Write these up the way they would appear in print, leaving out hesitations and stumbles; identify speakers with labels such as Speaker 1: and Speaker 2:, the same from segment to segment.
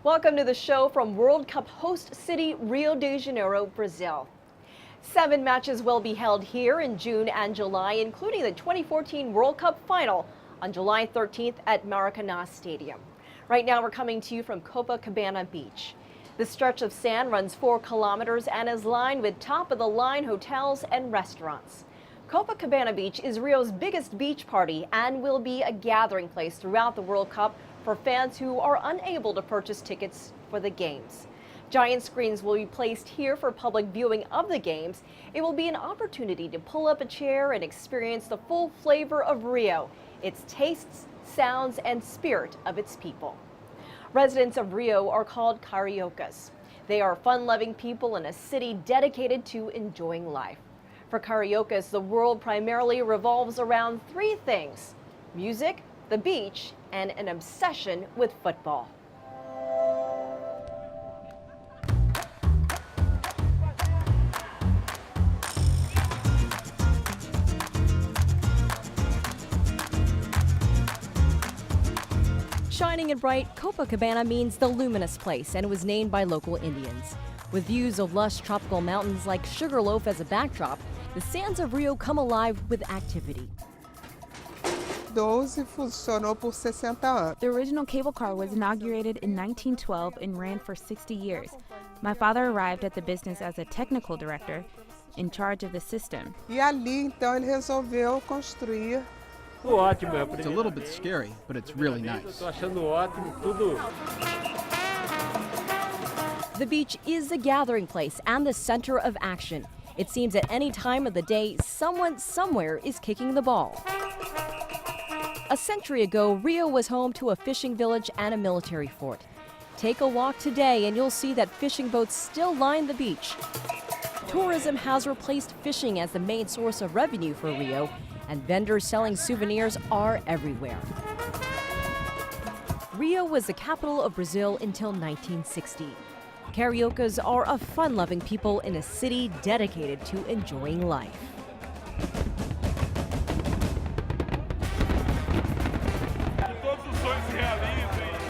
Speaker 1: Welcome to the show from World Cup host city Rio de Janeiro, Brazil. 7 matches will be held here in June and July, including the 2014 World Cup final on July 13th at Maracanã Stadium. Right now we're coming to you from Copacabana Beach. The stretch of sand runs 4 kilometers and is lined with top-of-the-line hotels and restaurants. Copacabana Beach is Rio's biggest beach party and will be a gathering place throughout the World Cup for fans who are unable to purchase tickets for the games. Giant screens will be placed here for public viewing of the games. It will be an opportunity to pull up a chair and experience the full flavor of Rio, its tastes, sounds, and spirit of its people. Residents of Rio are called cariocas. They are fun-loving people in a city dedicated to enjoying life. For cariocas, the world primarily revolves around 3 things: music, the beach, and an obsession with football. Shining and bright, Copacabana means the luminous place, and it was named by local Indians. With views of lush tropical mountains like Sugarloaf as a backdrop, the sands of Rio come alive with activity.
Speaker 2: 12 funcionou por 60 anos.
Speaker 3: The original cable car was inaugurated in 1912 and ran for 60 years. My father arrived at the business as a technical director in charge of the system.
Speaker 2: E ali, então, ele resolveu construir.
Speaker 4: It's a little bit scary, but it's really nice.
Speaker 1: The beach is a gathering place and the center of action. It seems at any time of the day, someone somewhere is kicking the ball. A century ago, Rio was home to a fishing village and a military fort. Take a walk today and you'll see that fishing boats still line the beach. Tourism has replaced fishing as the main source of revenue for Rio, and vendors selling souvenirs are everywhere. Rio was the capital of Brazil until 1960. Cariocas are a fun-loving people in a city dedicated to enjoying life.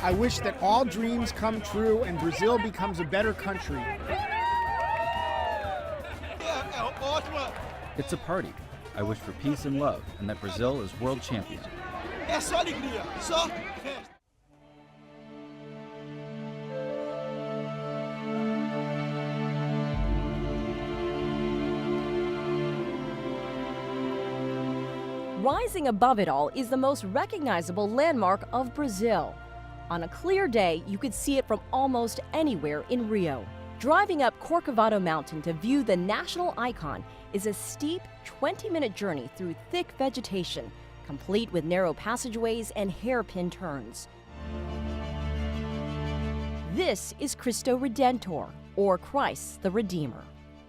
Speaker 5: I wish that all dreams come true and Brazil becomes a better country.
Speaker 4: It's a party. I wish for peace and love, and that Brazil is world champion.
Speaker 1: Rising above it all is the most recognizable landmark of Brazil. On a clear day, you could see it from almost anywhere in Rio. Driving up Corcovado Mountain to view the national icon is a steep 20-minute journey through thick vegetation, complete with narrow passageways and hairpin turns. This is Cristo Redentor, or Christ the Redeemer.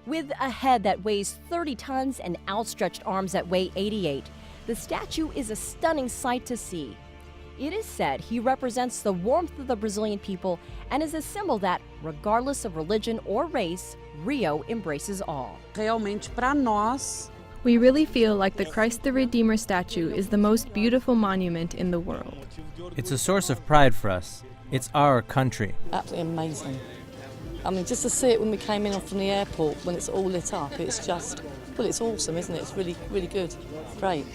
Speaker 1: With a head that weighs 30 tons and outstretched arms that weigh 88, the statue is a stunning sight to see. It is said he represents the warmth of the Brazilian people and is a symbol that, regardless of religion or race, Rio embraces all.
Speaker 6: Realmente, para nós,
Speaker 3: We really feel like the Christ the Redeemer statue is the most beautiful monument in the world.
Speaker 7: It's a source of pride for us. It's our country.
Speaker 6: absolutely amazing. I mean, just to see it when we came in from the airport, when it's all lit up, it's just, well, it's awesome, isn't it? It's really, really good. Great.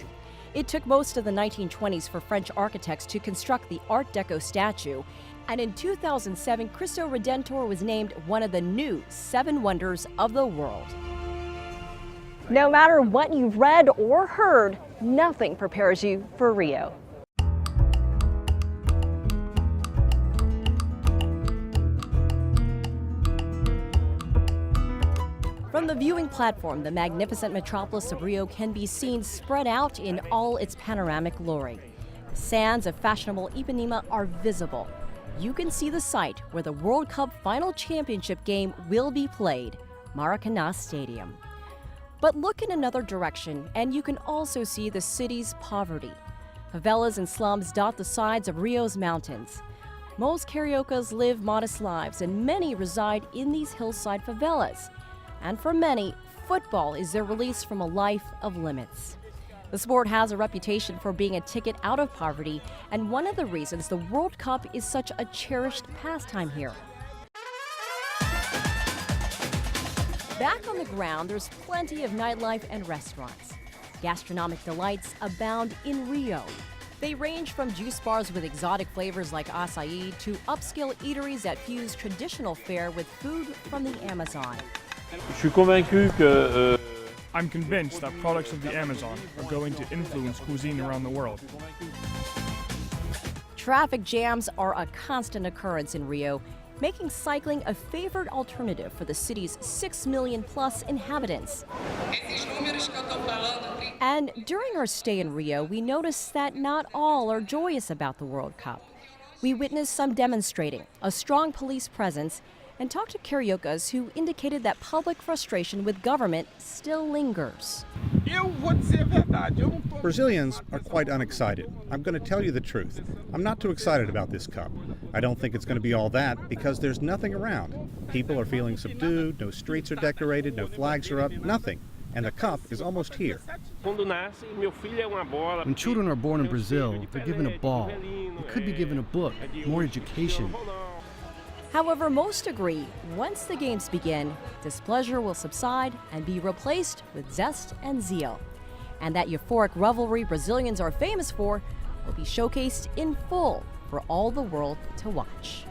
Speaker 1: It took most of the 1920s for French architects to construct the Art Deco statue, and in 2007, Cristo Redentor was named one of the new 7 wonders of the world. No matter what you've read or heard, nothing prepares you for Rio. From the viewing platform, the magnificent metropolis of Rio can be seen spread out in all its panoramic glory. The sands of fashionable Ipanema are visible. You can see the site where the World Cup final championship game will be played, Maracanã Stadium. But look in another direction, and you can also see the city's poverty. Favelas and slums dot the sides of Rio's mountains. Most cariocas live modest lives, and many reside in these hillside favelas. And for many, football is their release from a life of limits. The sport has a reputation for being a ticket out of poverty, and one of the reasons the World Cup is such a cherished pastime here. Back on the ground, there's plenty of nightlife and restaurants. Gastronomic delights abound in Rio. They range from juice bars with exotic flavors like acai to upscale eateries that fuse traditional fare with food from the Amazon.
Speaker 8: I'm convinced that products of the Amazon are going to influence cuisine around the world.
Speaker 1: Traffic jams are a constant occurrence in Rio, making cycling a favored alternative for the city's 6 million plus inhabitants. And during our stay in Rio, we noticed that not all are joyous about the World Cup. We witnessed some demonstrating, a strong police presence, and talked to cariocas who indicated that public frustration with government still lingers.
Speaker 9: Brazilians are quite unexcited. I'm going to tell you the truth. I'm not too excited about this cup. I don't think it's going to be all that because there's nothing around. People are feeling subdued, no streets are decorated, no flags are up, nothing. And the cup is almost here.
Speaker 10: When children are born in Brazil, they're given a ball. They could be given a book, more education.
Speaker 1: However, most agree once the games begin, displeasure will subside and be replaced with zest and zeal. And that euphoric revelry Brazilians are famous for will be showcased in full for all the world to watch.